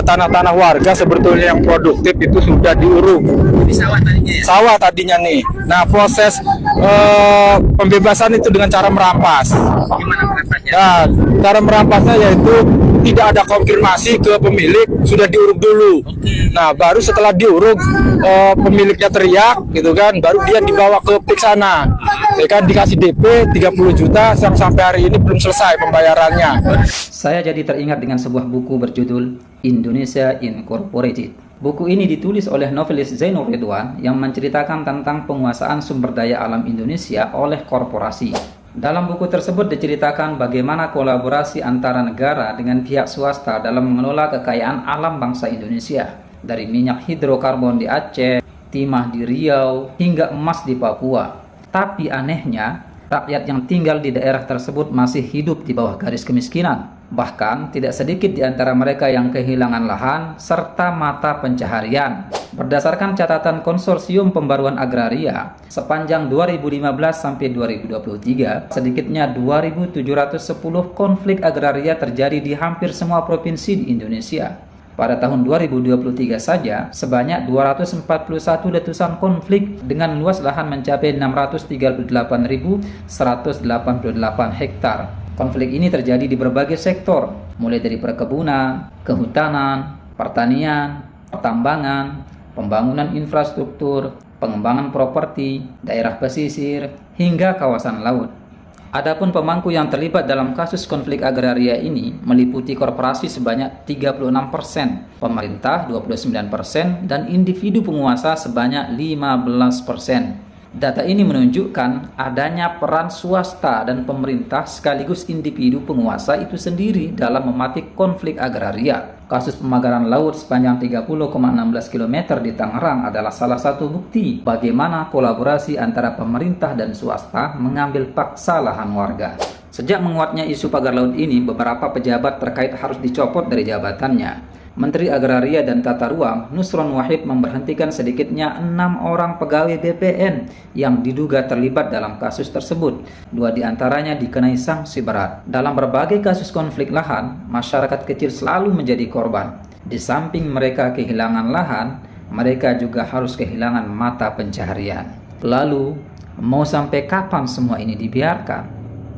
Tanah-tanah warga sebetulnya yang produktif itu sudah diuruk. Di sawah tadinya ya? Sawah tadinya nih. Nah, proses pembebasan itu dengan cara merampas. Gimana perampasannya? Nah, cara merampasnya yaitu tidak ada konfirmasi ke pemilik, sudah diuruk dulu. Nah, baru setelah diuruk pemiliknya teriak gitu kan, baru dia dibawa ke PIK sana. Ya kan, dikasih DP 30 juta yang sampai hari ini belum selesai pembayarannya. Saya jadi teringat dengan sebuah buku berjudul Indonesia Incorporated. Buku ini ditulis oleh novelis Zainul Ridwan yang menceritakan tentang penguasaan sumber daya alam Indonesia oleh korporasi. Dalam buku tersebut diceritakan bagaimana kolaborasi antara negara dengan pihak swasta dalam mengelola kekayaan alam bangsa Indonesia. Dari minyak hidrokarbon di Aceh, timah di Riau, hingga emas di Papua. Tapi anehnya, rakyat yang tinggal di daerah tersebut masih hidup di bawah garis kemiskinan. Bahkan tidak sedikit di antara mereka yang kehilangan lahan serta mata pencaharian. Berdasarkan catatan Konsorsium Pembaruan Agraria, sepanjang 2015 sampai 2023, sedikitnya 2.710 konflik agraria terjadi di hampir semua provinsi di Indonesia. Pada tahun 2023 saja, sebanyak 241 letusan konflik dengan luas lahan mencapai 638.188 hektar. Konflik ini terjadi di berbagai sektor, mulai dari perkebunan, kehutanan, pertanian, pertambangan, pembangunan infrastruktur, pengembangan properti, daerah pesisir, hingga kawasan laut. Adapun pemangku yang terlibat dalam kasus konflik agraria ini meliputi korporasi sebanyak 36%, pemerintah 29%, dan individu penguasa sebanyak 15%. Data ini menunjukkan adanya peran swasta dan pemerintah sekaligus individu penguasa itu sendiri dalam mematik konflik agraria. Kasus pemagaran laut sepanjang 30,16 km di Tangerang adalah salah satu bukti bagaimana kolaborasi antara pemerintah dan swasta mengambil paksa lahan warga. Sejak menguatnya isu pagar laut ini, beberapa pejabat terkait harus dicopot dari jabatannya. Menteri Agraria dan Tata Ruang Nusron Wahid memberhentikan sedikitnya 6 orang pegawai BPN yang diduga terlibat dalam kasus tersebut. 2 diantaranya dikenai sanksi berat. Dalam berbagai kasus konflik lahan, masyarakat kecil selalu menjadi korban. Di samping mereka kehilangan lahan, mereka juga harus kehilangan mata pencaharian. Lalu, mau sampai kapan semua ini dibiarkan?